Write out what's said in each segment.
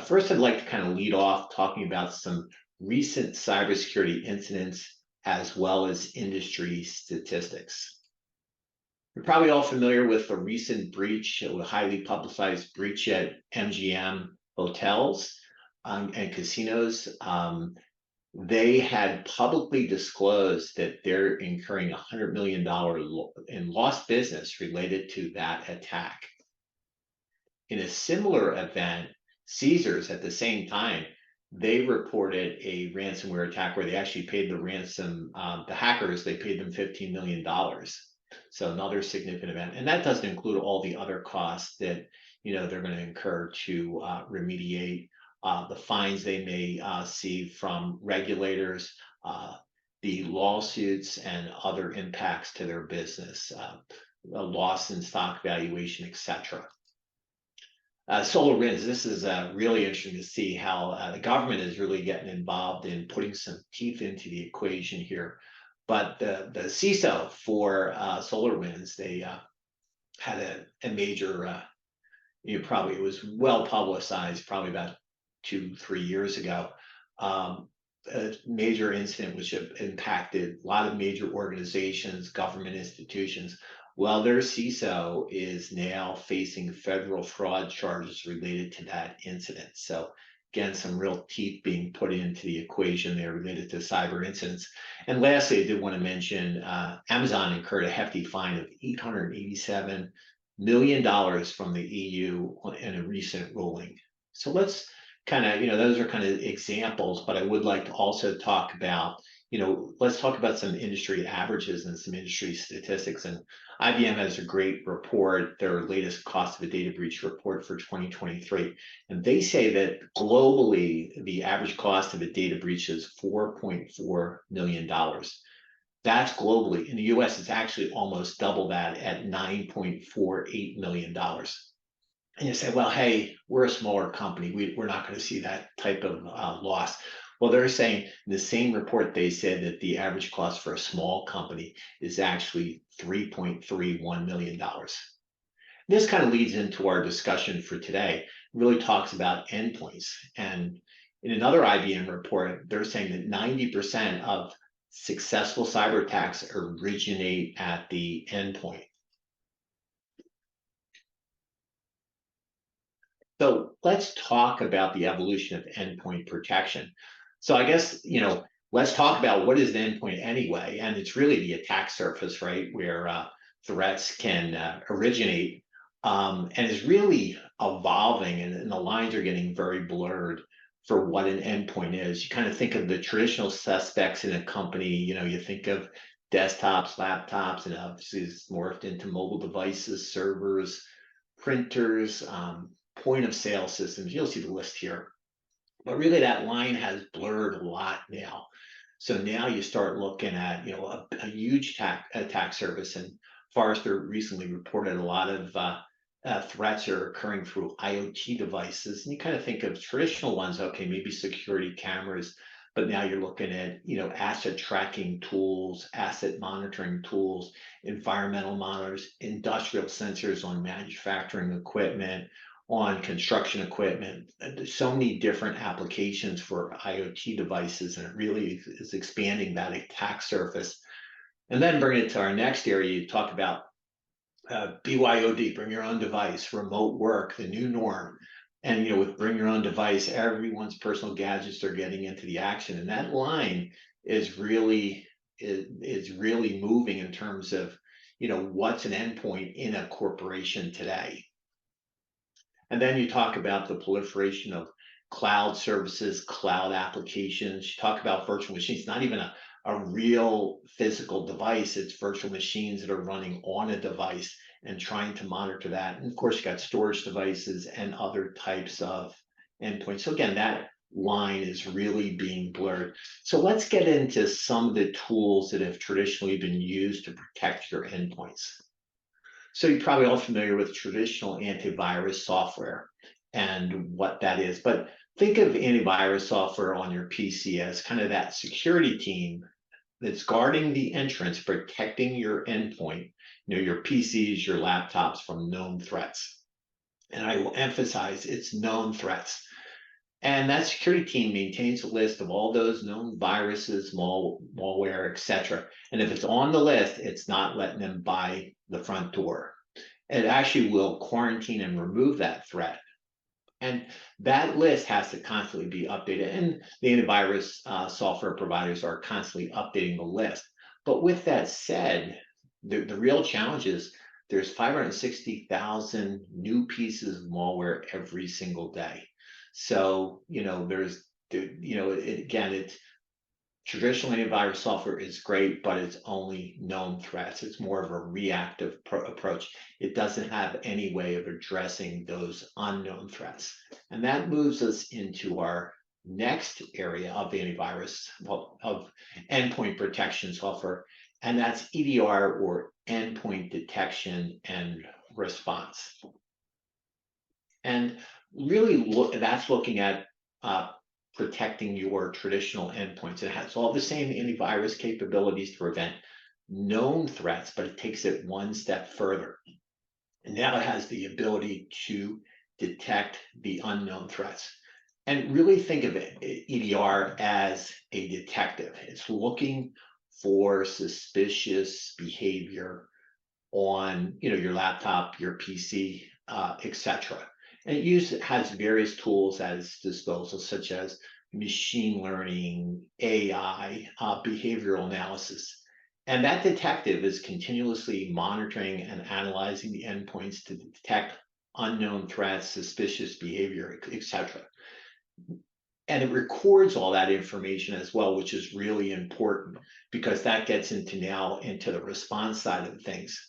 First, I'd like to kind of lead off talking about some recent cybersecurity incidents as well as industry statistics. You're probably all familiar with the recent breach, a highly publicized breach at MGM hotels and casinos. They had publicly disclosed that they're incurring $100 million in lost business related to that attack. In a similar event, Caesars at the same time, they reported a ransomware attack where they actually paid the hackers, they paid them $15 million. So another significant event. And that doesn't include all the other costs that, they're going to incur to remediate, the fines they may see from regulators, the lawsuits and other impacts to their business, a loss in stock valuation, etc. SolarWinds, this is really interesting to see how the government is really getting involved in putting some teeth into the equation here. But the CISO for SolarWinds, they had a major, probably it was well publicized, probably about 2-3 years ago. A major incident which impacted a lot of major organizations, government institutions. Well, their CISO is now facing federal fraud charges related to that incident. So again, some real teeth being put into the equation there related to cyber incidents. And lastly, I did want to mention Amazon incurred a hefty fine of $887 million from the EU in a recent ruling. So let's kind of, those are kind of examples, but I would like to also talk about, let's talk about some industry averages and some industry statistics. And IBM has a great report, their latest cost of a data breach report for 2023. And they say that globally, the average cost of a data breach is $4.4 million. That's globally. In the US, it's actually almost double that at $9.48 million. And you say, well, hey, we're a smaller company. We're not going to see that type of loss. Well, they're saying in the same report, they said that the average cost for a small company is actually $3.31 million. This kind of leads into our discussion for today. It really talks about endpoints. And in another IBM report, they're saying that 90% of successful cyber attacks originate at the endpoint. So let's talk about the evolution of endpoint protection. So I guess, let's talk about what is the endpoint anyway. And it's really the attack surface, right, where threats can originate, and is really evolving, and the lines are getting very blurred for what an endpoint is. You kind of think of the traditional suspects in a company, you think of desktops, laptops, and obviously it's morphed into mobile devices, servers, printers, point of sale systems. You'll see the list here. But really that line has blurred a lot now. So now you start looking at, a huge attack surface, and Forrester recently reported a lot of threats are occurring through IoT devices. And you kind of think of traditional ones, okay, maybe security cameras, but now you're looking at, asset tracking tools, asset monitoring tools, environmental monitors, industrial sensors on manufacturing equipment, on construction equipment. There's so many different applications for IoT devices, and it really is expanding that attack surface. And then bring it to our next area, you talk about BYOD, bring your own device, remote work, the new norm. And with bring your own device, everyone's personal gadgets are getting into the action. And that line is really moving in terms of, what's an endpoint in a corporation today. And then you talk about the proliferation of cloud services, cloud applications. You talk about virtual machines, not even a real physical device. It's virtual machines that are running on a device and trying to monitor that. And of course, you got storage devices and other types of endpoints. So again, that line is really being blurred. So let's get into some of the tools that have traditionally been used to protect your endpoints. So you're probably all familiar with traditional antivirus software and what that is. But think of antivirus software on your PC as kind of that security team that's guarding the entrance, protecting your endpoint, your PCs, your laptops from known threats. And I will emphasize it's known threats. And that security team maintains a list of all those known viruses, malware, etc. And if it's on the list, it's not letting them by the front door. It actually will quarantine and remove that threat. And that list has to constantly be updated. And the antivirus software providers are constantly updating the list. But with that said, the real challenge is there's 560,000 new pieces of malware every single day. So, it's traditional antivirus software is great, but it's only known threats. It's more of a reactive approach. It doesn't have any way of addressing those unknown threats. And that moves us into our next area of antivirus, of endpoint protection software, and that's EDR, or endpoint detection and response. And really, that's looking at protecting your traditional endpoints. It has all the same antivirus capabilities to prevent known threats, but it takes it one step further. And now it has the ability to detect the unknown threats. And really think of it, EDR, as a detective. It's looking for suspicious behavior on your laptop, your PC, etc. And it has various tools at its disposal, such as machine learning, AI, behavioral analysis. And that detective is continuously monitoring and analyzing the endpoints to detect unknown threats, suspicious behavior, etc. And it records all that information as well, which is really important because that gets into the response side of things.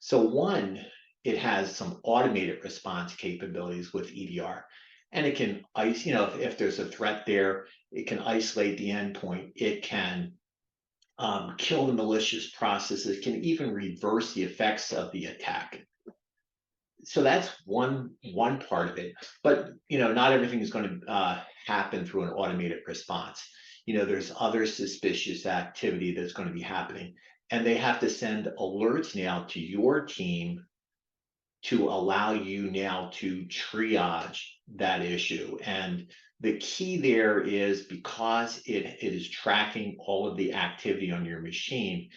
So one, it has some automated response capabilities with EDR, and it can if there's a threat there, it can isolate the endpoint. It can kill the malicious processes. It can even reverse the effects of the attack. So that's one part of it, but not everything is going to happen through an automated response. There's other suspicious activity that's going to be happening, and they have to send alerts now to your team to allow you now to triage that issue. And the key there is, because it is tracking all of the activity on your machine,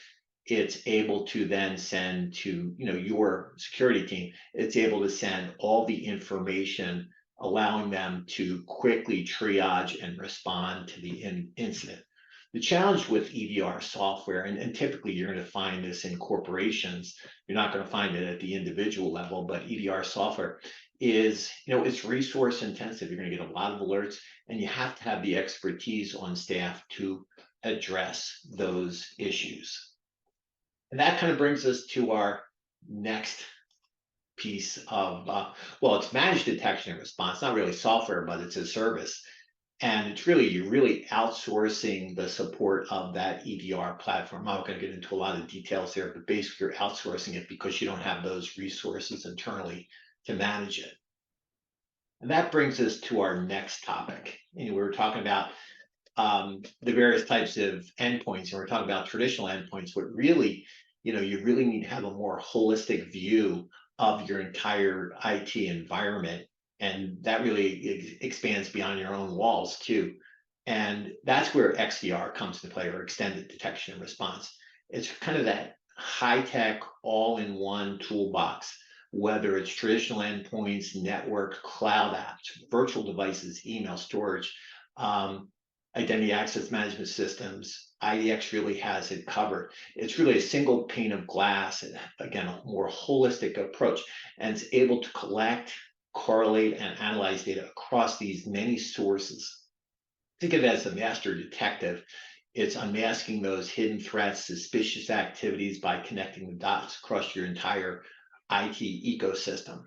it's able to then send to your security team. It's able to send all the information, allowing them to quickly triage and respond to the incident. The challenge with EDR software, and typically you're going to find this in corporations, you're not going to find it at the individual level, but EDR software is, it's resource intensive. You're going to get a lot of alerts, and you have to have the expertise on staff to address those issues. And that kind of brings us to our next piece of, it's managed detection and response, not really software, but it's a service. And it's you're really outsourcing the support of that EDR platform. I'm not going to get into a lot of details there, but basically you're outsourcing it because you don't have those resources internally to manage it. And that brings us to our next topic. We were talking about the various types of endpoints, and we're talking about traditional endpoints, but really, you really need to have a more holistic view of your entire IT environment. And that really expands beyond your own walls too. And that's where XDR comes into play, or extended detection and response. It's kind of that high-tech, all-in-one toolbox, whether it's traditional endpoints, network, cloud apps, virtual devices, email storage, identity access management systems. IDX really has it covered. It's really a single pane of glass, and again, a more holistic approach, and it's able to collect, correlate, and analyze data across these many sources. Think of it as a master detective. It's unmasking those hidden threats, suspicious activities by connecting the dots across your entire IT ecosystem.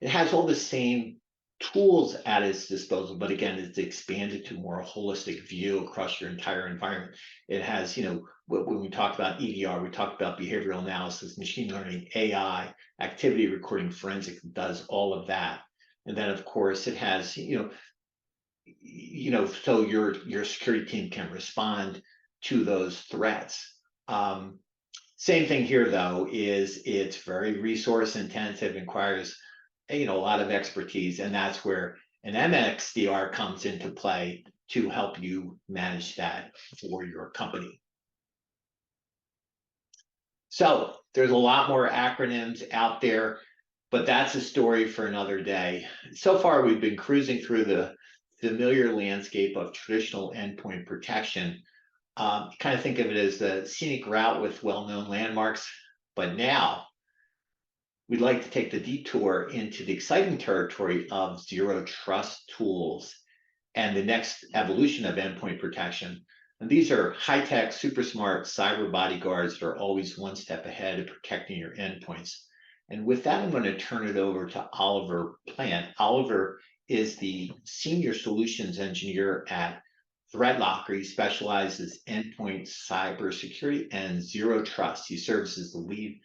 It has all the same tools at its disposal, but again, it's expanded to a more holistic view across your entire environment. It has, when we talked about EDR, we talked about behavioral analysis, machine learning, AI, activity recording, forensic does all of that. And then of course it has, so your security team can respond to those threats. Same thing here though, is it's very resource intensive, requires a lot of expertise, and that's where And MXDR comes into play to help you manage that for your company. So there's a lot more acronyms out there, but that's a story for another day. So far, we've been cruising through the familiar landscape of traditional endpoint protection. Kind of think of it as the scenic route with well-known landmarks, but now we'd like to take the detour into the exciting territory of zero trust tools and the next evolution of endpoint protection. And these are high-tech, super smart cyber bodyguards that are always one step ahead of protecting your endpoints. And with that, I'm going to turn it over to Oliver Plant. Oliver is the senior solutions engineer at ThreatLocker. He specializes endpoint cybersecurity and zero trust. He serves as the lead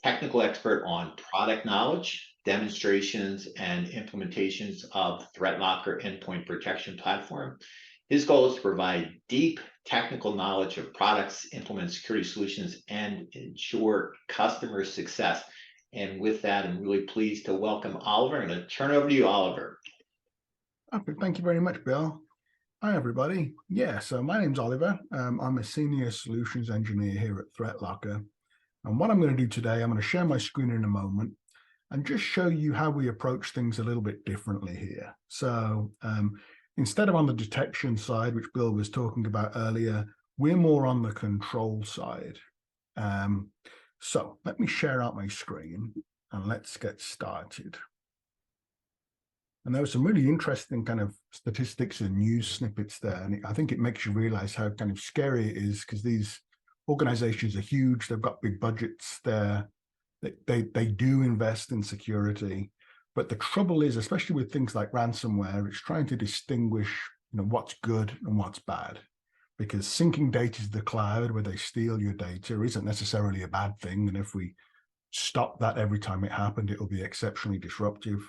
technical expert on product knowledge, demonstrations, and implementations of ThreatLocker endpoint protection platform. His goal is to provide deep technical knowledge of products, implement security solutions, and ensure customer success. And with that, I'm really pleased to welcome Oliver. I'm going to turn over to you, Oliver. Okay, thank you very much, Bill. Hi, everybody. Yeah, so my name's Oliver. I'm a senior solutions engineer here at ThreatLocker. And what I'm going to do today, I'm going to share my screen in a moment and just show you how we approach things a little bit differently here. So instead of on the detection side, which Bill was talking about earlier, we're more on the control side. So let me share out my screen and let's get started. And there were some really interesting kind of statistics and news snippets there. And I think it makes you realize how kind of scary it is, because these organizations are huge. They've got big budgets there. They do invest in security. But the trouble is, especially with things like ransomware, it's trying to distinguish, what's good and what's bad. Because syncing data to the cloud where they steal your data isn't necessarily a bad thing. And if we stop that every time it happened, it will be exceptionally disruptive.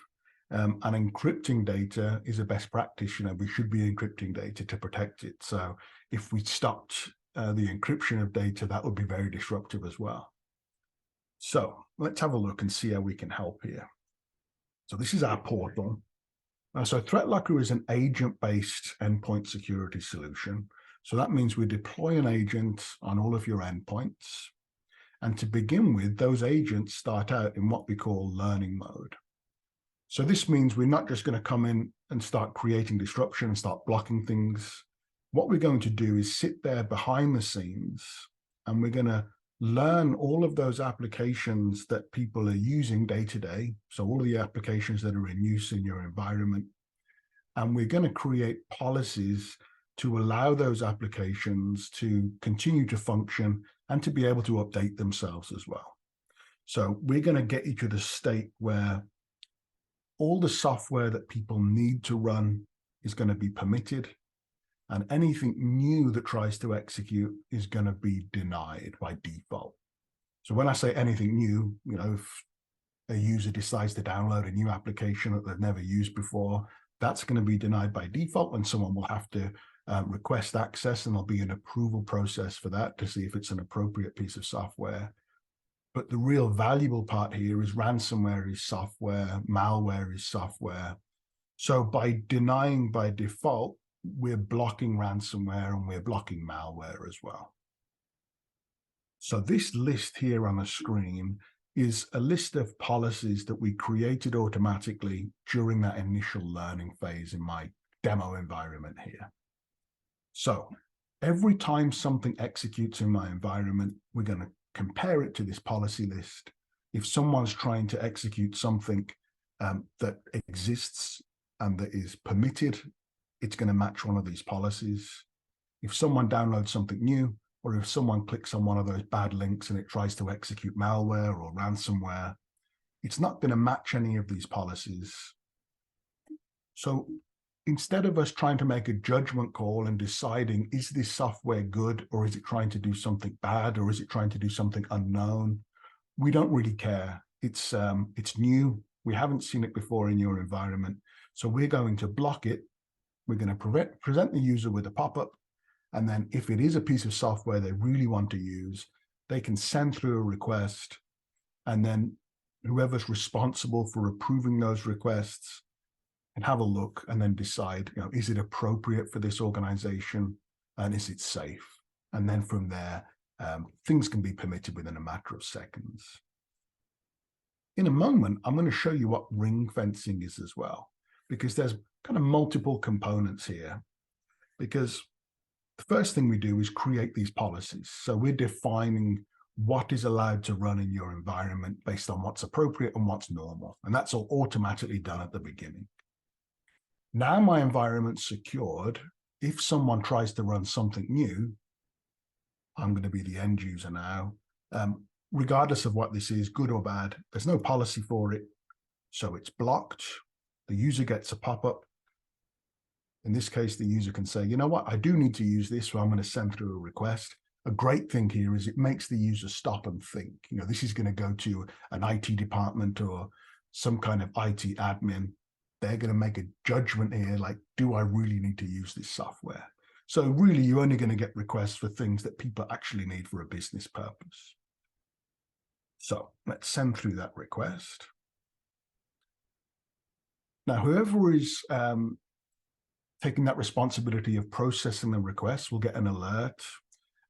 And encrypting data is a best practice. We should be encrypting data to protect it. So if we stopped the encryption of data, that would be very disruptive as well. So let's have a look and see how we can help here. So this is our portal. So ThreatLocker is an agent-based endpoint security solution. So that means we deploy an agent on all of your endpoints. And to begin with, those agents start out in what we call learning mode. So this means we're not just going to come in and start creating disruption and start blocking things. What we're going to do is sit there behind the scenes, and we're going to learn all of those applications that people are using day to day. So all of the applications that are in use in your environment. And we're going to create policies to allow those applications to continue to function and to be able to update themselves as well. So we're going to get you to the state where all the software that people need to run is going to be permitted, and anything new that tries to execute is going to be denied by default. So when I say anything new, if a user decides to download a new application that they've never used before, that's going to be denied by default, and someone will have to request access, and there'll be an approval process for that to see if it's an appropriate piece of software. But the real valuable part here is ransomware is software, malware is software. So by denying by default, we're blocking ransomware and we're blocking malware as well. So this list here on the screen is a list of policies that we created automatically during that initial learning phase in my demo environment here. So every time something executes in my environment, we're going to compare it to this policy list. If someone's trying to execute something that exists and that is permitted, it's going to match one of these policies. If someone downloads something new, or if someone clicks on one of those bad links and it tries to execute malware or ransomware, it's not going to match any of these policies. So instead of us trying to make a judgment call and deciding, is this software good, or is it trying to do something bad, or is it trying to do something unknown? We don't really care. It's new. We haven't seen it before in your environment. So we're going to block it. We're going to present the user with a pop-up. And then if it is a piece of software they really want to use, they can send through a request. And then whoever's responsible for approving those requests and have a look and then decide, is it appropriate for this organization and is it safe? And then from there, things can be permitted within a matter of seconds. In a moment, I'm going to show you what ring fencing is as well, because there's kind of multiple components here. Because the first thing we do is create these policies. So we're defining what is allowed to run in your environment based on what's appropriate and what's normal. And that's all automatically done at the beginning. Now my environment's secured. If someone tries to run something new, I'm going to be the end user now. Regardless of what this is, good or bad, there's no policy for it. So it's blocked. The user gets a pop-up. In this case, the user can say, you know what, I do need to use this, so I'm going to send through a request. A great thing here is it makes the user stop and think. This is going to go to an IT department or some kind of IT admin. They're going to make a judgment here, like, do I really need to use this software? So really, you're only going to get requests for things that people actually need for a business purpose. So let's send through that request. Now, whoever is taking that responsibility of processing the request will get an alert,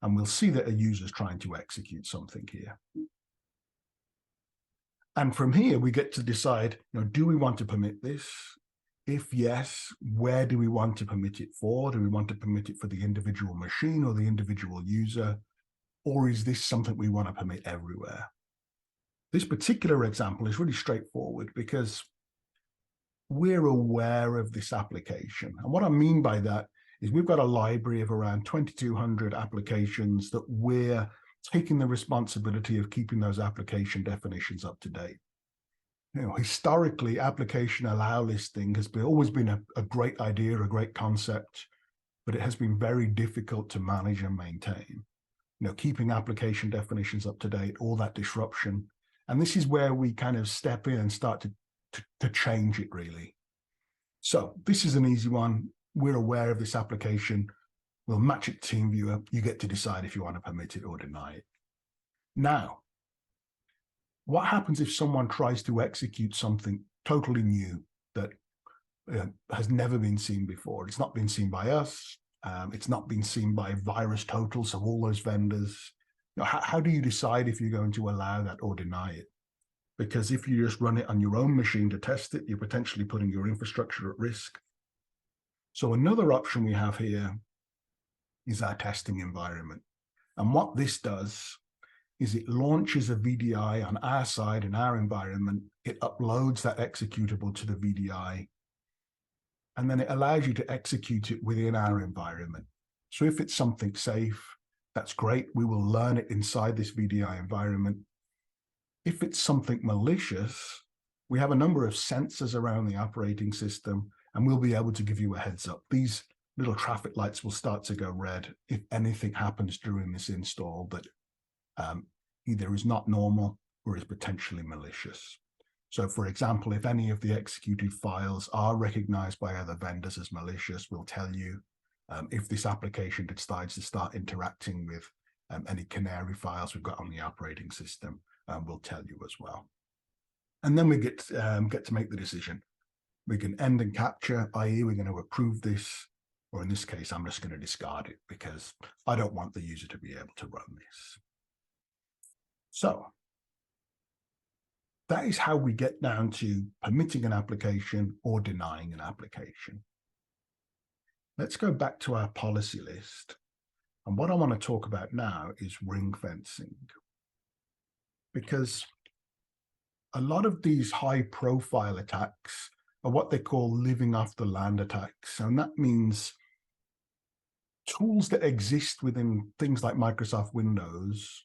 and we'll see that a user is trying to execute something here. And from here, we get to decide, do we want to permit this? If yes, where do we want to permit it for? Do we want to permit it for the individual machine or the individual user? Or is this something we want to permit everywhere? This particular example is really straightforward because we're aware of this application. And what I mean by that is we've got a library of around 2,200 applications that we're taking the responsibility of keeping those application definitions up to date. Historically, application allow listing has always been a great idea, a great concept, but it has been very difficult to manage and maintain. Keeping application definitions up to date, all that disruption. And this is where we kind of step in and start to change it, really. So this is an easy one. We're aware of this application. We'll match it to TeamViewer. You get to decide if you want to permit it or deny it. Now, what happens if someone tries to execute something totally new that has never been seen before? It's not been seen by us. It's not been seen by VirusTotal, so all those vendors. How do you decide if you're going to allow that or deny it? Because if you just run it on your own machine to test it, you're potentially putting your infrastructure at risk. So another option we have here is our testing environment. And what this does is it launches a VDI on our side in our environment. It uploads that executable to the VDI, and then it allows you to execute it within our environment. So if it's something safe, that's great. We will learn it inside this VDI environment. If it's something malicious, we have a number of sensors around the operating system, and we'll be able to give you a heads up. These little traffic lights will start to go red if anything happens during this install that either is not normal or is potentially malicious. So for example, if any of the executed files are recognized by other vendors as malicious, we'll tell you. If this application decides to start interacting with any canary files we've got on the operating system, we'll tell you as well. And then we get to make the decision. We can end and capture, i.e. we're going to approve this, or in this case, I'm just going to discard it because I don't want the user to be able to run this. So that is how we get down to permitting an application or denying an application. Let's go back to our policy list. And what I want to talk about now is ring fencing. Because a lot of these high profile attacks are what they call living off the land attacks. And that means tools that exist within things like Microsoft Windows.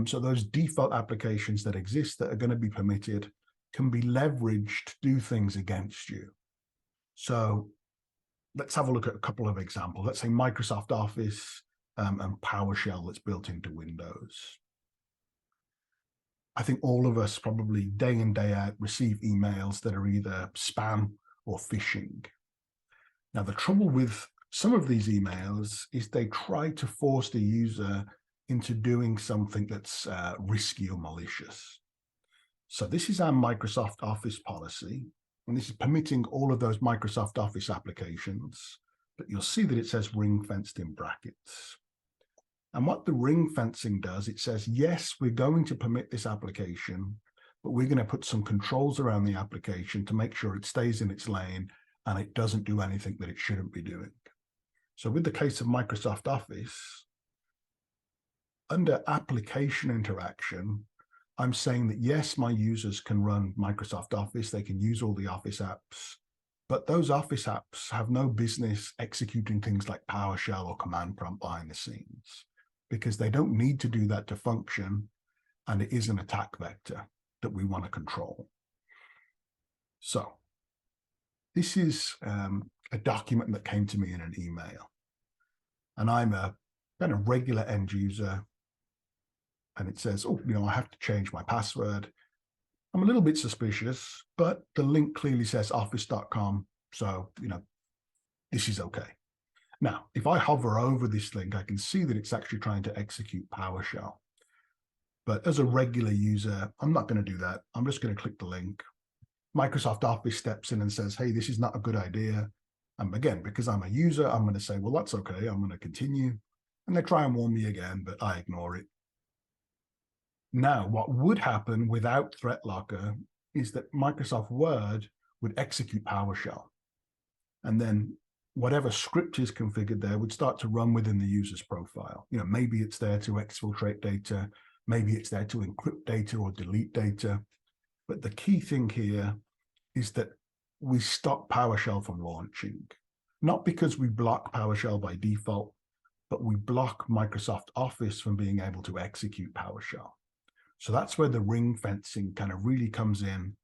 So those default applications that exist that are going to be permitted can be leveraged to do things against you. So let's have a look at a couple of examples. Let's say Microsoft Office and PowerShell that's built into Windows. I think all of us probably day in, day out receive emails that are either spam or phishing. Now, the trouble with some of these emails is they try to force the user into doing something that's risky or malicious. So this is our Microsoft Office policy. And this is permitting all of those Microsoft Office applications, but you'll see that it says ring fenced in brackets. And what the ring fencing does, it says, yes, we're going to permit this application, but we're going to put some controls around the application to make sure it stays in its lane and it doesn't do anything that it shouldn't be doing. So with the case of Microsoft Office, under application interaction, I'm saying that, yes, my users can run Microsoft Office, they can use all the Office apps, but those Office apps have no business executing things like PowerShell or command prompt behind the scenes, because they don't need to do that to function, and it is an attack vector that we want to control. So this is a document that came to me in an email, and I'm a kind of regular end user, and it says, oh, I have to change my password. I'm a little bit suspicious, but the link clearly says office.com, so this is okay. Now, if I hover over this link, I can see that it's actually trying to execute PowerShell. But as a regular user, I'm not going to do that. I'm just going to click the link. Microsoft Office steps in and says, hey, this is not a good idea. And again, because I'm a user, I'm going to say, well, that's okay. I'm going to continue. And they try and warn me again, but I ignore it. Now, what would happen without ThreatLocker is that Microsoft Word would execute PowerShell. And then whatever script is configured there would start to run within the user's profile. Maybe it's there to exfiltrate data, maybe it's there to encrypt data or delete data. But the key thing here is that we stop PowerShell from launching, not because we block PowerShell by default, but we block Microsoft Office from being able to execute PowerShell. So that's where the ring fencing kind of really comes in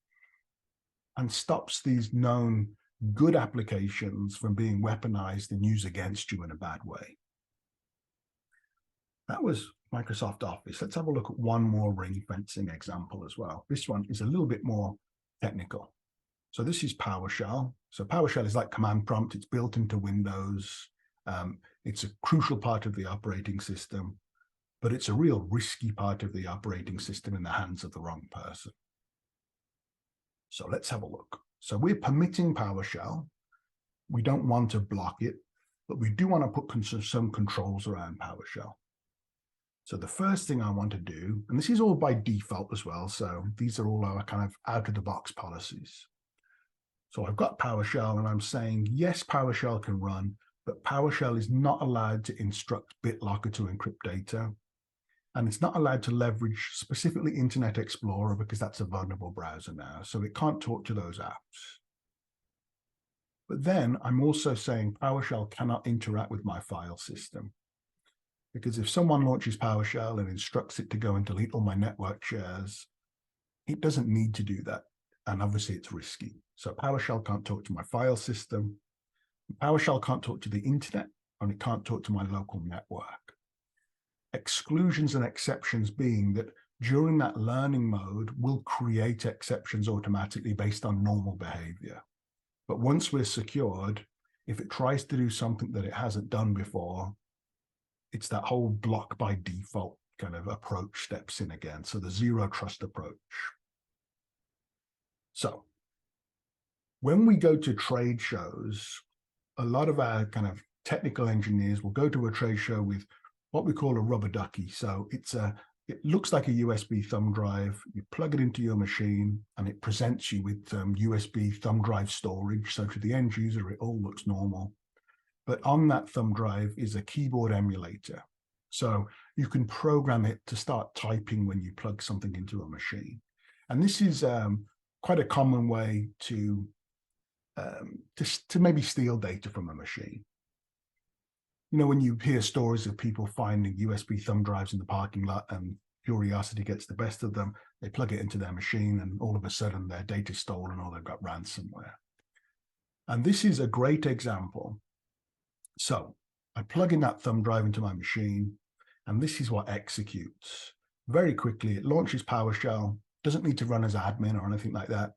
and stops these known good applications from being weaponized and used against you in a bad way. That was Microsoft Office. Let's have a look at one more ring fencing example as well. This one is a little bit more technical. So this is PowerShell. So PowerShell is like command prompt. It's built into Windows. It's a crucial part of the operating system, but it's a real risky part of the operating system in the hands of the wrong person. So let's have a look. So we're permitting PowerShell. We don't want to block it, but we do want to put some controls around PowerShell. So the first thing I want to do, and this is all by default as well, so these are all our kind of out-of-the-box policies. So I've got PowerShell, and I'm saying, yes, PowerShell can run, but PowerShell is not allowed to instruct BitLocker to encrypt data, and it's not allowed to leverage specifically Internet Explorer because that's a vulnerable browser now, so it can't talk to those apps. But then I'm also saying PowerShell cannot interact with my file system, because if someone launches PowerShell and instructs it to go and delete all my network shares, it doesn't need to do that. And obviously it's risky. So PowerShell can't talk to my file system. PowerShell can't talk to the internet, and it can't talk to my local network. Exclusions and exceptions being that during that learning mode, we'll create exceptions automatically based on normal behavior. But once we're secured, if it tries to do something that it hasn't done before, it's that whole block by default kind of approach steps in again. So the zero trust approach. So when we go to trade shows, a lot of our kind of technical engineers will go to a trade show with what we call a rubber ducky. So it looks like a USB thumb drive. You plug it into your machine and it presents you with USB thumb drive storage. So to the end user, it all looks normal. But on that thumb drive is a keyboard emulator. So you can program it to start typing when you plug something into a machine. And this is quite a common way to maybe steal data from a machine. When you hear stories of people finding USB thumb drives in the parking lot and curiosity gets the best of them, they plug it into their machine and all of a sudden their data is stolen or they've got ransomware. And this is a great example. So I plug in that thumb drive into my machine, and this is what executes. Very quickly, it launches PowerShell, doesn't need to run as admin or anything like that.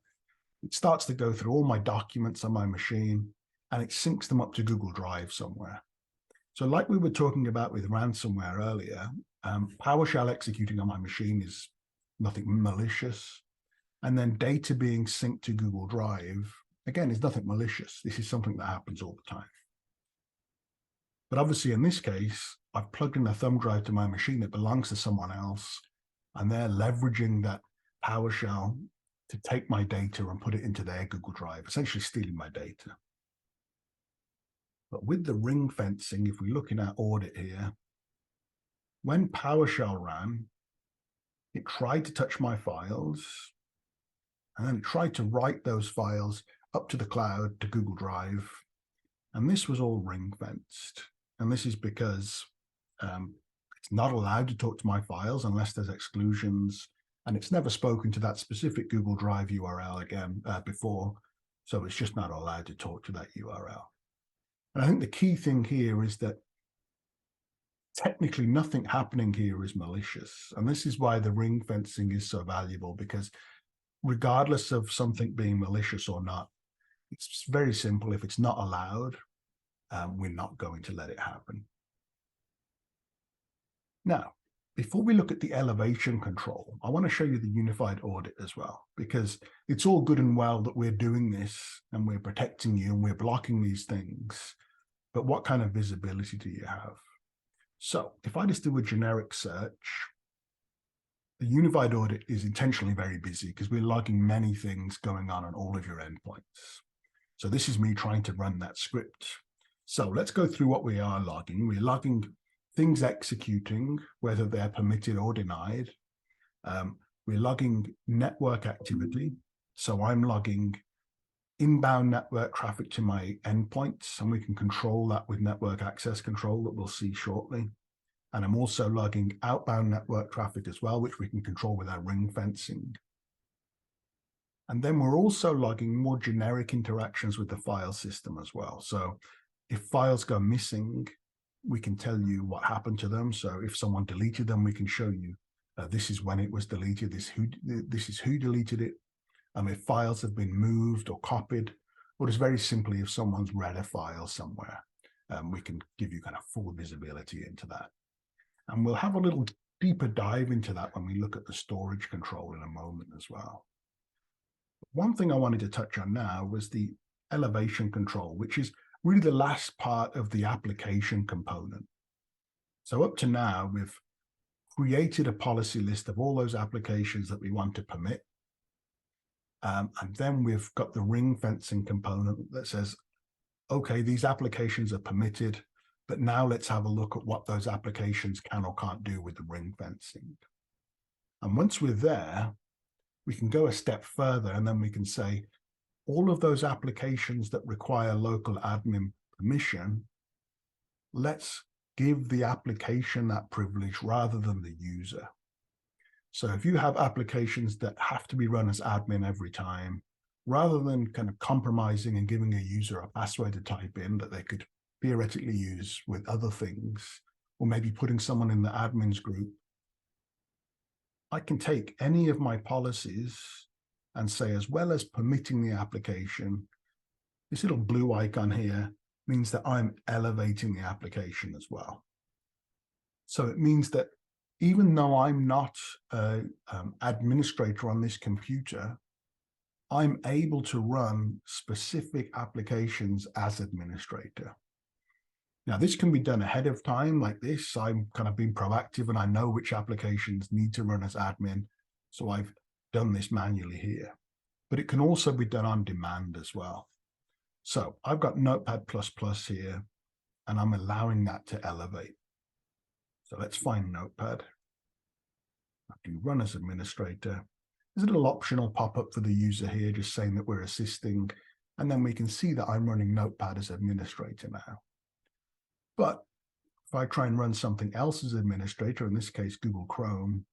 It starts to go through all my documents on my machine, and it syncs them up to Google Drive somewhere. So like we were talking about with ransomware earlier, PowerShell executing on my machine is nothing malicious. and then data being synced to Google Drive, again, is nothing malicious. This is something that happens all the time. But obviously in this case, I've plugged in a thumb drive to my machine that belongs to someone else, and they're leveraging that PowerShell to take my data and put it into their Google Drive, essentially stealing my data. But with the ring fencing, if we look in our audit here, when PowerShell ran, it tried to touch my files, and then it tried to write those files up to the cloud to Google Drive. And this was all ring fenced. And this is because it's not allowed to talk to my files unless there's exclusions. And it's never spoken to that specific Google Drive URL again before. So it's just not allowed to talk to that URL. And I think the key thing here is that technically nothing happening here is malicious. And this is why the ring fencing is so valuable, because regardless of something being malicious or not, it's very simple. If it's not allowed, we're not going to let it happen. Now, before we look at the elevation control, I want to show you the unified audit as well, because it's all good and well that we're doing this and we're protecting you and we're blocking these things, but what kind of visibility do you have? So if I just do a generic search, the unified audit is intentionally very busy because we're logging many things going on all of your endpoints. So this is me trying to run that script. So let's go through what we are logging. We're logging things executing, whether they're permitted or denied. We're logging network activity. So I'm logging inbound network traffic to my endpoints, and we can control that with network access control that we'll see shortly. And I'm also logging outbound network traffic as well, which we can control with our ring fencing. And then we're also logging more generic interactions with the file system as well. So if files go missing, we can tell you what happened to them. So if someone deleted them, we can show you this is when it was deleted, this is who deleted it. If files have been moved or copied, or just very simply if someone's read a file somewhere, we can give you kind of full visibility into that. And we'll have a little deeper dive into that when we look at the storage control in a moment as well. One thing I wanted to touch on now was the elevation control, which is really the last part of the application component. So up to now, we've created a policy list of all those applications that we want to permit. And then we've got the ring fencing component that says, okay, these applications are permitted, but now let's have a look at what those applications can or can't do with the ring fencing. And once we're there, we can go a step further, and then we can say, all of those applications that require local admin permission, let's give the application that privilege rather than the user. So if you have applications that have to be run as admin every time, rather than kind of compromising and giving a user a password to type in that they could theoretically use with other things, or maybe putting someone in the admins group, I can take any of my policies and say, as well as permitting the application, this little blue icon here means that I'm elevating the application as well. So it means that even though I'm not an administrator on this computer, I'm able to run specific applications as administrator. Now, this can be done ahead of time like this. I'm kind of being proactive and I know which applications need to run as admin. So I've done this manually here, but it can also be done on demand as well. So I've got Notepad++ here, and I'm allowing that to elevate. So let's find Notepad. I do run as administrator. There's a little optional pop-up for the user here, just saying that we're assisting. And then we can see that I'm running Notepad as administrator now. But if I try and run something else as administrator, in this case, Google Chrome,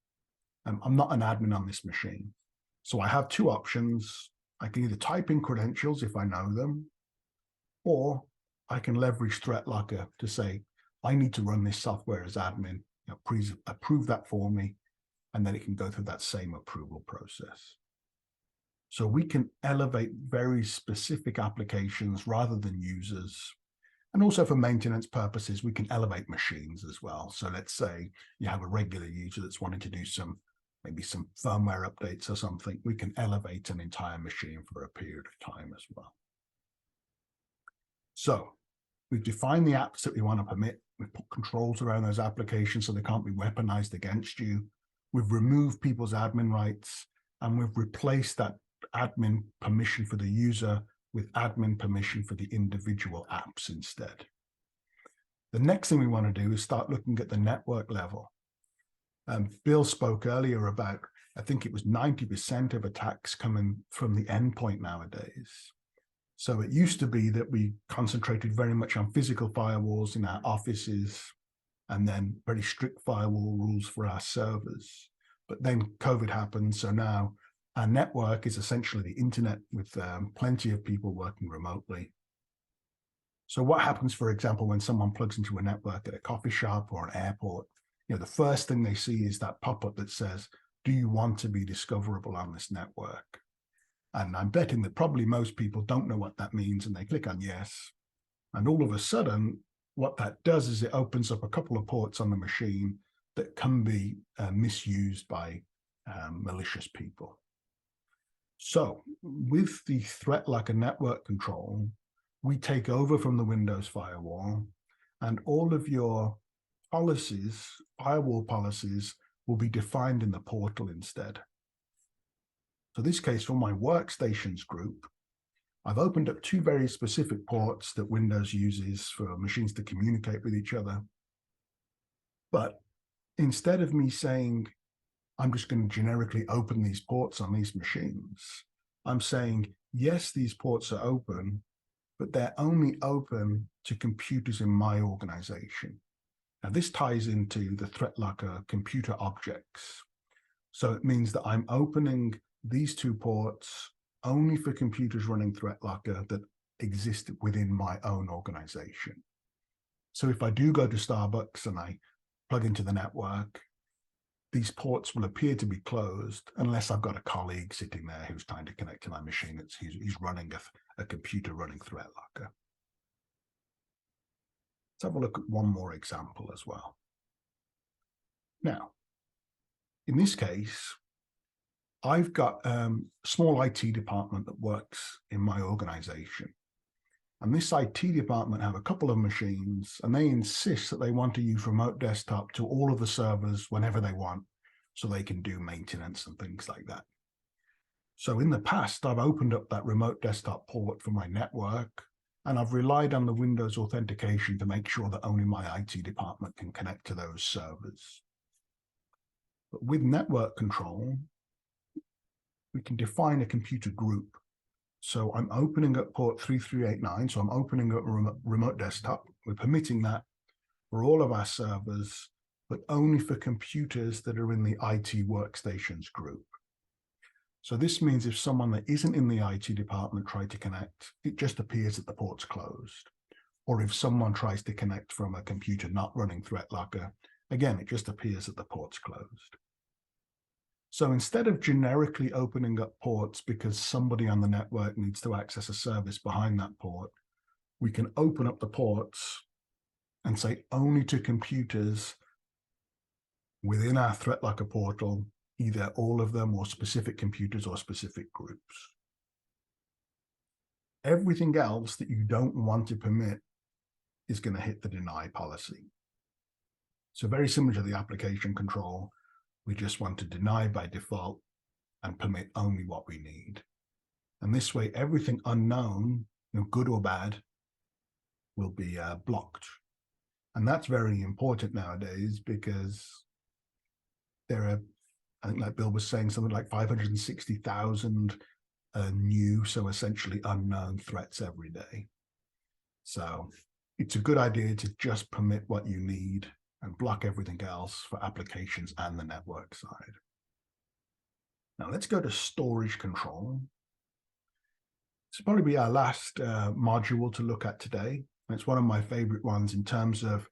I'm not an admin on this machine. So I have two options. I can either type in credentials if I know them, or I can leverage ThreatLocker to say, I need to run this software as admin. Please approve that for me. And then it can go through that same approval process. So we can elevate very specific applications rather than users. And also for maintenance purposes, we can elevate machines as well. So let's say you have a regular user that's wanting to do some maybe some firmware updates or something, we can elevate an entire machine for a period of time as well. So we've defined the apps that we want to permit. We've put controls around those applications so they can't be weaponized against you. We've removed people's admin rights, and we've replaced that admin permission for the user with admin permission for the individual apps instead. The next thing we want to do is start looking at the network level. Bill spoke earlier about, I think it was 90% of attacks coming from the endpoint nowadays. So it used to be that we concentrated very much on physical firewalls in our offices and then very strict firewall rules for our servers. But then COVID happened, so now our network is essentially the internet with plenty of people working remotely. So what happens, for example, when someone plugs into a network at a coffee shop or an airport? The first thing they see is that pop-up that says, do you want to be discoverable on this network? And I'm betting that probably most people don't know what that means, and they click on yes. And all of a sudden, what that does is it opens up a couple of ports on the machine that can be misused by malicious people. So with the ThreatLocker network control, we take over from the Windows firewall, and all of your policies, firewall policies, will be defined in the portal instead. So this case, for my workstations group, I've opened up two very specific ports that Windows uses for machines to communicate with each other. But instead of me saying, I'm just going to generically open these ports on these machines, I'm saying, yes, these ports are open, but they're only open to computers in my organization. Now, this ties into the ThreatLocker computer objects. So it means that I'm opening these two ports only for computers running ThreatLocker that exist within my own organization. So if I do go to Starbucks and I plug into the network, these ports will appear to be closed unless I've got a colleague sitting there who's trying to connect to my machine. He's running a computer running ThreatLocker. Let's have a look at one more example as well. Now, in this case, I've got a small IT department that works in my organization. And this IT department have a couple of machines, and they insist that they want to use remote desktop to all of the servers whenever they want, so they can do maintenance and things like that. So in the past, I've opened up that remote desktop port for my network, and I've relied on the Windows authentication to make sure that only my IT department can connect to those servers. But with network control, we can define a computer group. So I'm opening up port 3389, so I'm opening up a remote desktop. We're permitting that for all of our servers, but only for computers that are in the IT workstations group. So this means if someone that isn't in the IT department tries to connect, it just appears that the port's closed. Or if someone tries to connect from a computer not running ThreatLocker, again, it just appears that the port's closed. So instead of generically opening up ports because somebody on the network needs to access a service behind that port, we can open up the ports and say only to computers within our ThreatLocker portal, either all of them or specific computers or specific groups. Everything else that you don't want to permit is going to hit the deny policy. So very similar to the application control, we just want to deny by default and permit only what we need. And this way, everything unknown, good or bad, will be blocked. And that's very important nowadays because there are, I think like Bill was saying, something like 560,000 new, so essentially unknown threats every day. So it's a good idea to just permit what you need and block everything else for applications and the network side. Now let's go to storage control. This will probably be our last module to look at today. It's one of my favorite ones in terms of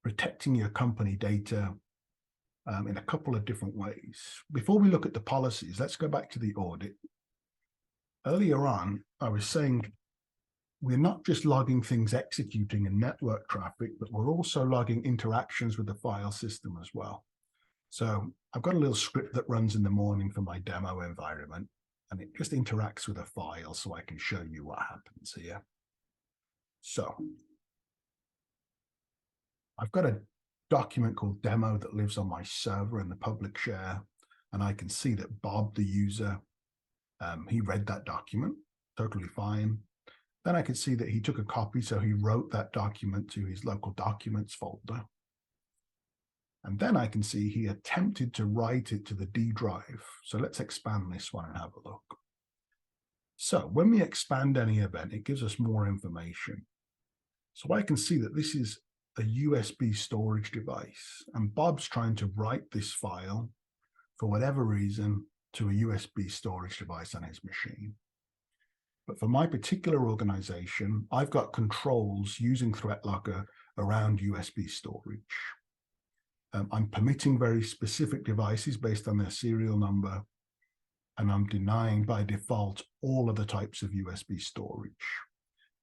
protecting your company data in a couple of different ways. Before we look at the policies, let's go back to the audit. Earlier on, I was saying we're not just logging things executing in network traffic, but we're also logging interactions with the file system as well. So I've got a little script that runs in the morning for my demo environment, and it just interacts with a file so I can show you what happens here. So I've got a document called demo that lives on my server in the public share, and I can see that Bob, the user, he read that document, totally fine. Then I could see that he took a copy, so he wrote that document to his local documents folder. And then I can see he attempted to write it to the D drive. So let's expand this one and have a look. So when we expand any event, it gives us more information. So I can see that this is a USB storage device, and Bob's trying to write this file for whatever reason to a USB storage device on his machine. But for my particular organization, I've got controls using ThreatLocker around USB storage. I'm permitting very specific devices based on their serial number, and I'm denying by default all other types of USB storage.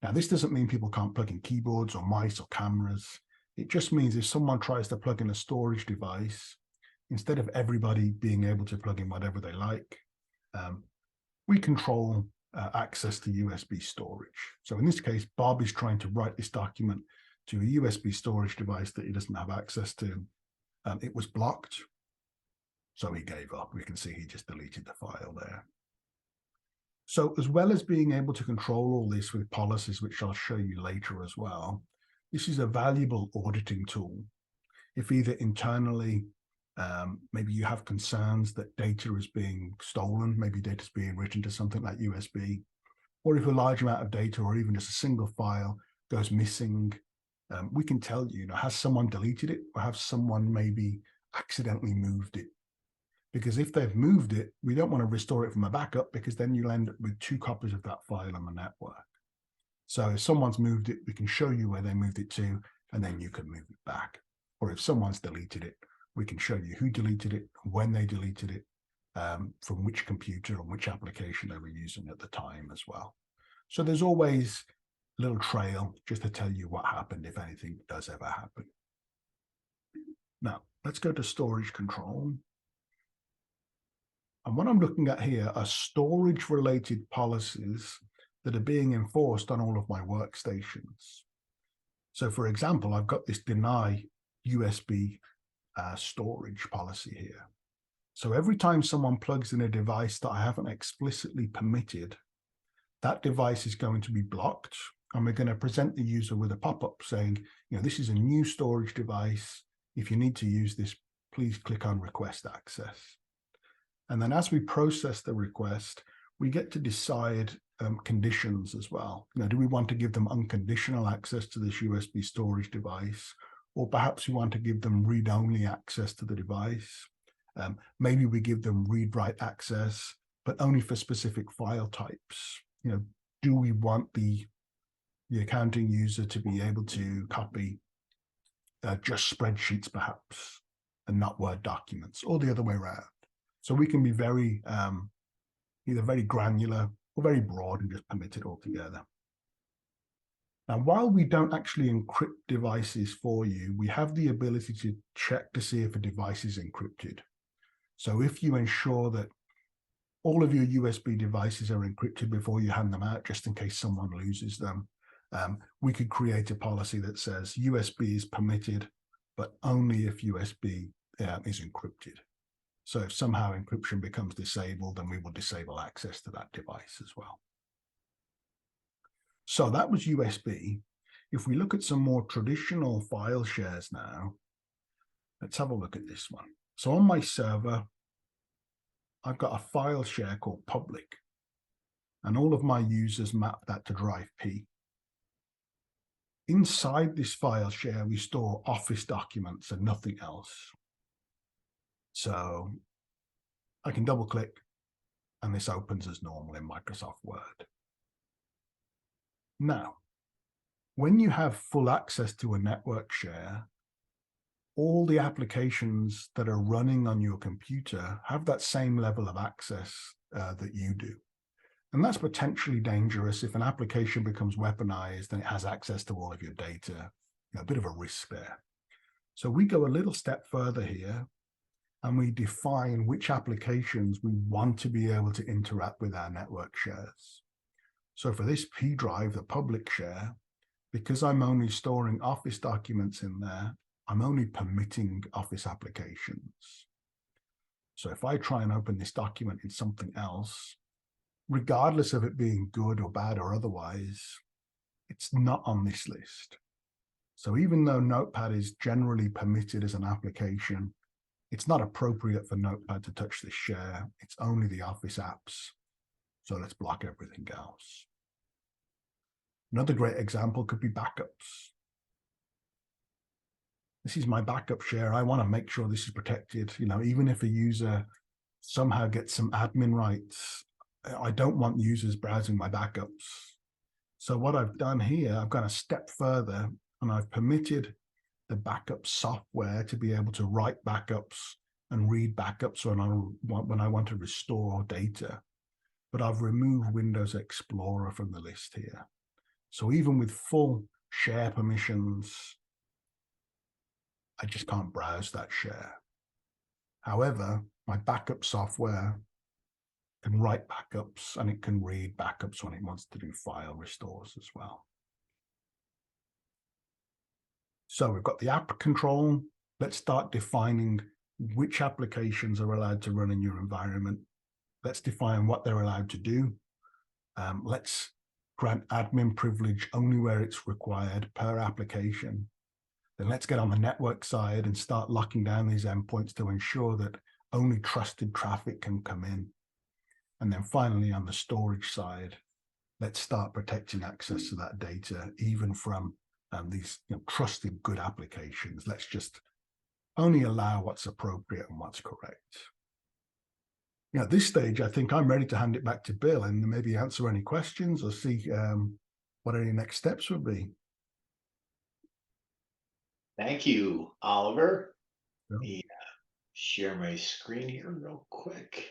Now, this doesn't mean people can't plug in keyboards or mice or cameras. It just means if someone tries to plug in a storage device, instead of everybody being able to plug in whatever they like, we control access to USB storage. So in this case, Bob is trying to write this document to a USB storage device that he doesn't have access to. It was blocked, so he gave up. We can see he just deleted the file there. So as well as being able to control all this with policies, which I'll show you later as well, this is a valuable auditing tool. If either internally, maybe you have concerns that data is being stolen, maybe data is being written to something like USB, or if a large amount of data or even just a single file goes missing, we can tell you, has someone deleted it, or have someone maybe accidentally moved it? Because if they've moved it, we don't want to restore it from a backup, because then you'll end up with 2 copies of that file on the network. So if someone's moved it, we can show you where they moved it to, and then you can move it back. Or if someone's deleted it, we can show you who deleted it, when they deleted it, from which computer and which application they were using at the time as well. So there's always a little trail just to tell you what happened if anything does ever happen. Now, let's go to storage control. And what I'm looking at here are storage-related policies that are being enforced on all of my workstations. So for example, I've got this deny USB storage policy here. So every time someone plugs in a device that I haven't explicitly permitted, that device is going to be blocked, and we're going to present the user with a pop-up saying, this is a new storage device. If you need to use this, please click on request access. And then as we process the request, we get to decide conditions as well. Do we want to give them unconditional access to this USB storage device? Or perhaps we want to give them read-only access to the device. Maybe we give them read-write access, but only for specific file types. Do we want the accounting user to be able to copy just spreadsheets perhaps, and not Word documents, or the other way around? So we can be very, either very granular or very broad and just permit it altogether. Now, while we don't actually encrypt devices for you, we have the ability to check to see if a device is encrypted. So if you ensure that all of your USB devices are encrypted before you hand them out, just in case someone loses them, we could create a policy that says USB is permitted, but only if USB is encrypted. So if somehow encryption becomes disabled, then we will disable access to that device as well. So that was USB. If we look at some more traditional file shares now, let's have a look at this one. So on my server, I've got a file share called public, and all of my users map that to drive P. Inside this file share, we store Office documents and nothing else. So I can double click and this opens as normal in Microsoft Word. Now, when you have full access to a network share, all the applications that are running on your computer have that same level of access that you do. And that's potentially dangerous. If an application becomes weaponized and it has access to all of your data, a bit of a risk there. So we go a little step further here, and we define which applications we want to be able to interact with our network shares. So for this P drive, the public share, because I'm only storing Office documents in there, I'm only permitting Office applications. So if I try and open this document in something else, regardless of it being good or bad or otherwise, it's not on this list. So even though Notepad is generally permitted as an application, it's not appropriate for Notepad to touch this share. It's only the Office apps. So let's block everything else. Another great example could be backups. This is my backup share. I want to make sure this is protected. Even if a user somehow gets some admin rights, I don't want users browsing my backups. So what I've done here, I've gone a step further, and I've permitted the backup software to be able to write backups and read backups when I want to restore data. But I've removed Windows Explorer from the list here. So even with full share permissions, I just can't browse that share. However, my backup software can write backups and it can read backups when it wants to do file restores as well. So we've got the app control. Let's start defining which applications are allowed to run in your environment. Let's define what they're allowed to do. Let's grant admin privilege only where it's required per application. Then let's get on the network side and start locking down these endpoints to ensure that only trusted traffic can come in. And then finally, on the storage side, let's start protecting access to that data, even from these trusted good applications. Let's just only allow what's appropriate and what's correct. At this stage, I think I'm ready to hand it back to Bill and maybe answer any questions or see what any next steps would be. Thank you, Oliver. Bill? Let me share my screen here real quick.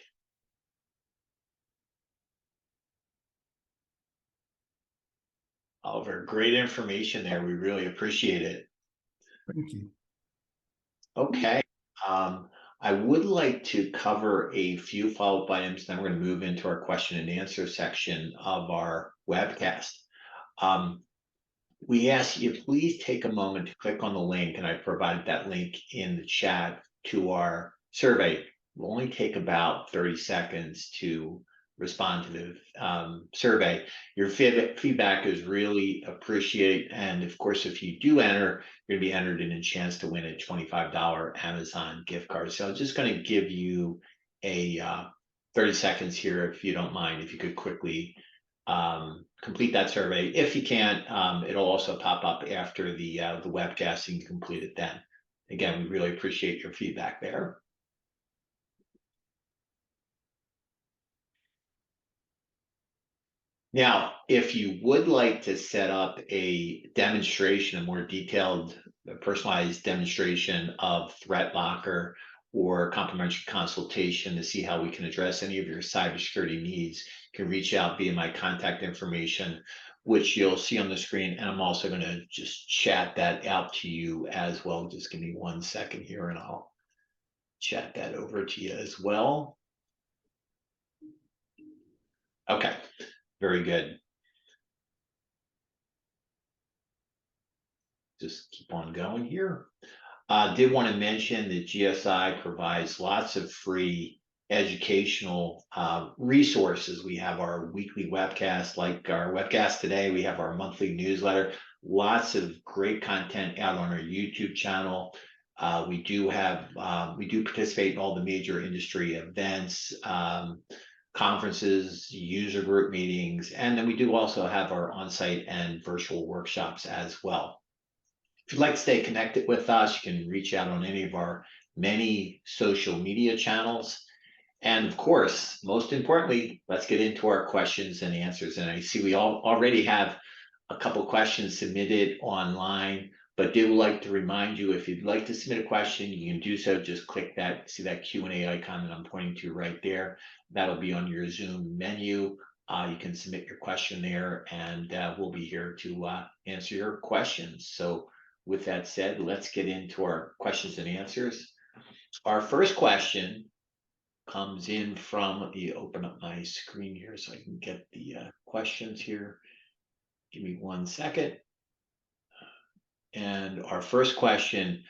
Oliver, great information there. We really appreciate it. Thank you. Okay. I would like to cover a few follow-up items, then we're going to move into our question and answer section of our webcast. We ask you please take a moment to click on the link, and I provided that link in the chat to our survey. It will only take about 30 seconds to respond to the survey. Your feedback is really appreciated, and of course, if you do enter, you're going to be entered in a chance to win a $25 Amazon gift card. So I'm just going to give you a 30 seconds here, if you don't mind, if you could quickly complete that survey. If you can't, it'll also pop up after the webcast, and you can complete it then. Again, we really appreciate your feedback there. Now, if you would like to set up a demonstration, a more detailed, personalized demonstration of ThreatLocker or complimentary consultation to see how we can address any of your cybersecurity needs, you can reach out via my contact information, which you'll see on the screen. And I'm also going to just chat that out to you as well. Just give me 1 second here and I'll chat that over to you as well. Okay. Very good. Just keep on going here. Did want to mention that GSI provides lots of free educational resources. We have our weekly webcast, like our webcast today. We have our monthly newsletter. Lots of great content out on our YouTube channel. We do participate in all the major industry events, conferences, user group meetings, and then we do also have our on-site and virtual workshops as well. If you'd like to stay connected with us, you can reach out on any of our many social media channels. And of course, most importantly, let's get into our questions and answers. And I see we already have a couple questions submitted online, but do like to remind you, if you'd like to submit a question, you can do so. Just click that, see that Q&A icon that I'm pointing to right there. That'll be on your Zoom menu. You can submit your question there, and we'll be here to answer your questions. So with that said, let's get into our questions and answers. Our first question comes in from, let me open up my screen here so I can get the questions here. Give me 1 second. And our first question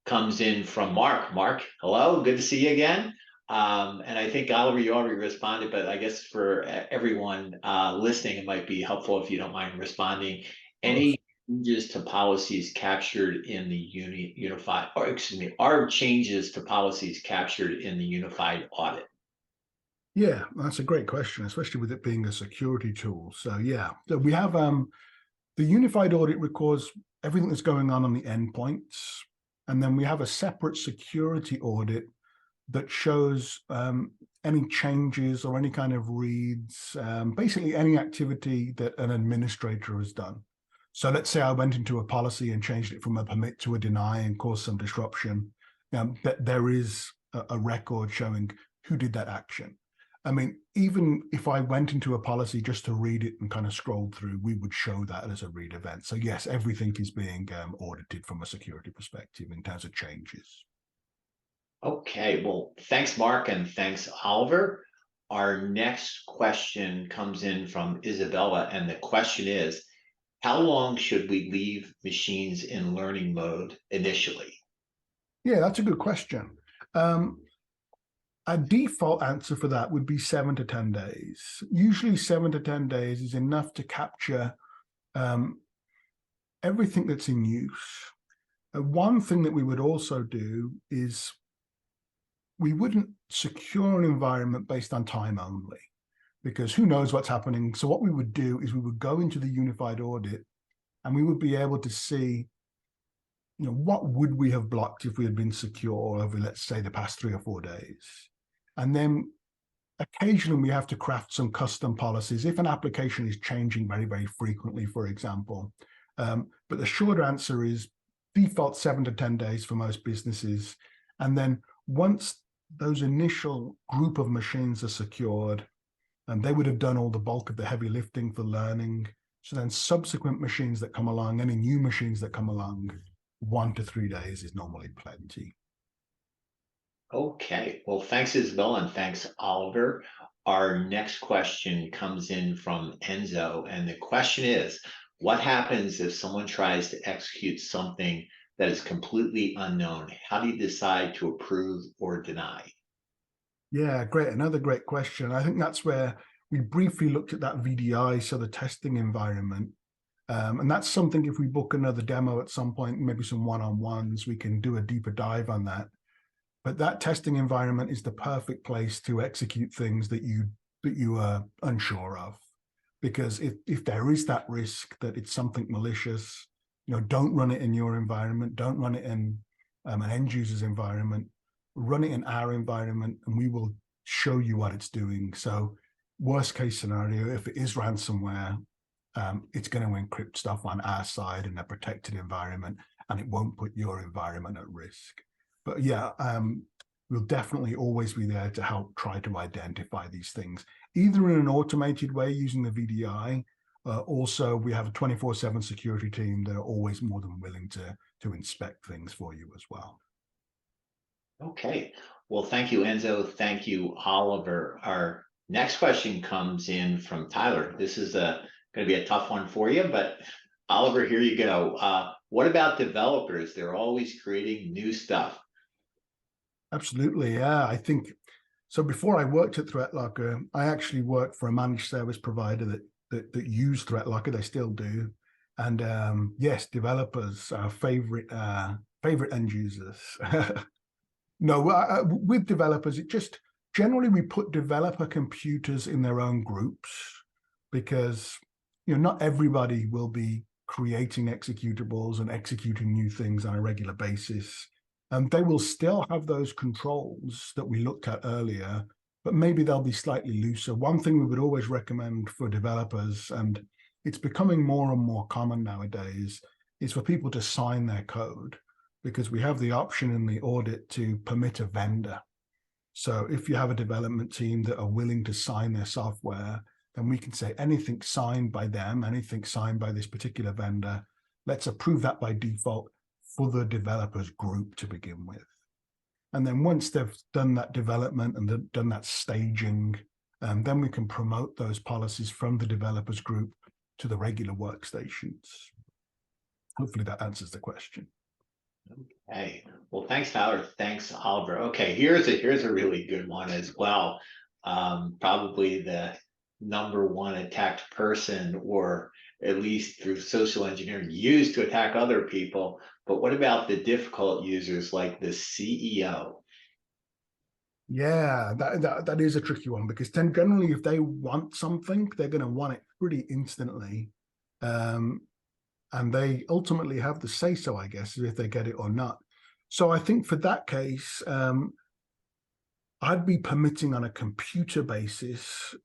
comes in from Mark. Mark, hello, good to see you again. And I think Oliver, you already responded, but I guess for everyone listening, it might be helpful if you don't mind responding. Any changes to policies captured in the unified, or excuse me, are changes to policies captured in the unified audit? Yeah, that's a great question, especially with it being a security tool. So yeah, so we have the unified audit records everything that's going on the endpoints. And then we have a separate security audit that shows any changes or any kind of reads, basically any activity that an administrator has done. So let's say I went into a policy and changed it from a permit to a deny and caused some disruption. That there is a record showing who did that action. I mean, even if I went into a policy just to read it and kind of scrolled through, we would show that as a read event. So yes, everything is being audited from a security perspective in terms of changes. Okay, well, thanks, Mark, and thanks, Oliver. Our next question comes in from Isabella, and the question is, how long should we leave machines in learning mode initially? Yeah, that's a good question. A default answer for that would be 7 to 10 days. Usually 7 to 10 days is enough to capture everything that's in use. One thing that we would also do is we wouldn't secure an environment based on time only, because who knows what's happening. So what we would do is we would go into the unified audit and we would be able to see, what would we have blocked if we had been secure over, let's say, the past 3 or 4 days. And then occasionally we have to craft some custom policies if an application is changing very, very frequently, for example. But the short answer is default 7 to 10 days for most businesses. And then once those initial group of machines are secured, and they would have done all the bulk of the heavy lifting for learning. So then subsequent machines that come along, any new machines that come along, 1 to 3 days is normally plenty. Okay, well, thanks, Isabel, and thanks, Oliver. Our next question comes in from Enzo, and the question is, what happens if someone tries to execute something that is completely unknown? How do you decide to approve or deny? Yeah, great. Another great question. I think that's where we briefly looked at that VDI, so the testing environment. And that's something, if we book another demo at some point, maybe some one-on-ones, we can do a deeper dive on that. But that testing environment is the perfect place to execute things that you are unsure of. Because if there is that risk that it's something malicious, don't run it in your environment, don't run it in an end user's environment, run it in our environment, and we will show you what it's doing. So worst case scenario, if it is ransomware, it's going to encrypt stuff on our side in a protected environment, and it won't put your environment at risk. But yeah, we'll definitely always be there to help try to identify these things, either in an automated way using the VDI. Also, we have a 24/7 security team that are always more than willing to inspect things for you as well. Okay, well, thank you, Enzo. Thank you, Oliver. Our next question comes in from Tyler. This is going to be a tough one for you, but Oliver, here you go. What about developers? They're always creating new stuff. Absolutely, yeah. I think so. Before I worked at ThreatLocker, I actually worked for a managed service provider that used ThreatLocker. They still do, and yes, developers are favorite end users. No, with developers, it just generally we put developer computers in their own groups because not everybody will be creating executables and executing new things on a regular basis. They will still have those controls that we looked at earlier, but maybe they'll be slightly looser. One thing we would always recommend for developers, and it's becoming more and more common nowadays, is for people to sign their code, because we have the option in the audit to permit a vendor. So if you have a development team that are willing to sign their software, then we can say anything signed by them, anything signed by this particular vendor, let's approve that by default for the developers group to begin with. And then once they've done that development and they've done that staging, then we can promote those policies from the developers group to the regular workstations. Hopefully that answers the question. Hey, well, thanks, Tyler. Thanks, Oliver. Okay, here's a really good one as well. Probably the #1 attacked person, or at least through social engineering, used to attack other people. But what about the difficult users like the CEO? Yeah, that is a tricky one, because then generally if they want something, they're going to want it pretty instantly. And they ultimately have the say so, I guess, if they get it or not. So I think for that case, I'd be permitting on a computer basis,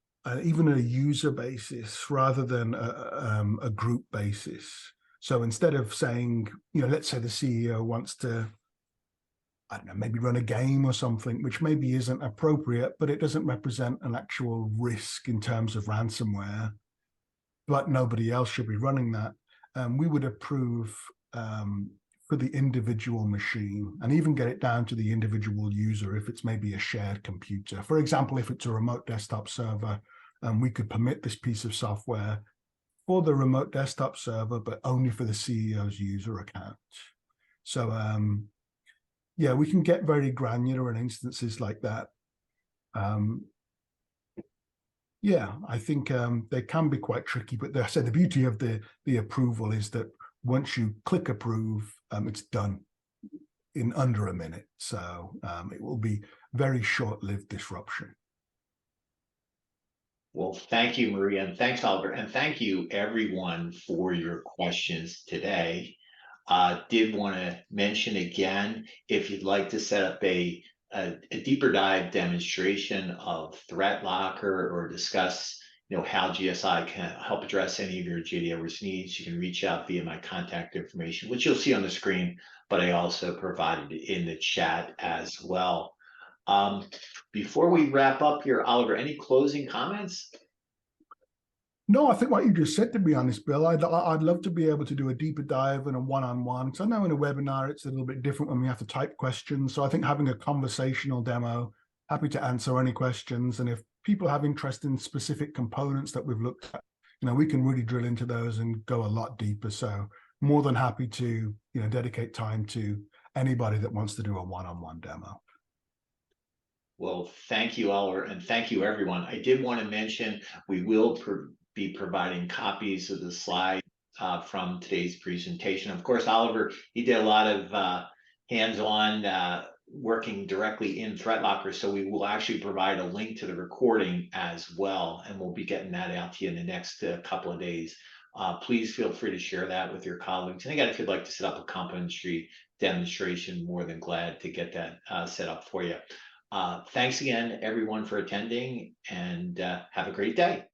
even a user basis, rather than a group basis. So instead of saying, let's say the CEO wants to, I don't know, maybe run a game or something, which maybe isn't appropriate, but it doesn't represent an actual risk in terms of ransomware, but nobody else should be running that. We would approve for the individual machine, and even get it down to the individual user if it's maybe a shared computer. For example, if it's a remote desktop server, we could permit this piece of software for the remote desktop server, but only for the CEO's user account. So yeah, we can get very granular in instances like that. Yeah, I think they can be quite tricky, but I said the beauty of the approval is that once you click approve, it's done in under a minute. So it will be very short-lived disruption. Well, thank you, Maria, and thanks, Oliver, and thank you, everyone, for your questions today. Did want to mention again, if you'd like to set up a deeper dive demonstration of ThreatLocker, or discuss how GSI can help address any of your JDOS needs, you can reach out via my contact information, which you'll see on the screen, but I also provided in the chat as well. Before we wrap up here, Oliver, any closing comments? No, I think what you just said, to be honest, Bill, I'd love to be able to do a deeper dive and a one-on-one. Because I know in a webinar, it's a little bit different when we have to type questions. So I think having a conversational demo, happy to answer any questions. And if people have interest in specific components that we've looked at, we can really drill into those and go a lot deeper. So more than happy to, dedicate time to anybody that wants to do a one-on-one demo. Well, thank you, Oliver, and thank you, everyone. I did want to mention we will be providing copies of the slides from today's presentation. Of course, Oliver, he did a lot of hands-on working directly in ThreatLocker, so we will actually provide a link to the recording as well, and we'll be getting that out to you in the next couple of days. Please feel free to share that with your colleagues. And again, if you'd like to set up a complimentary demonstration, more than glad to get that set up for you. Thanks again, everyone, for attending, and have a great day.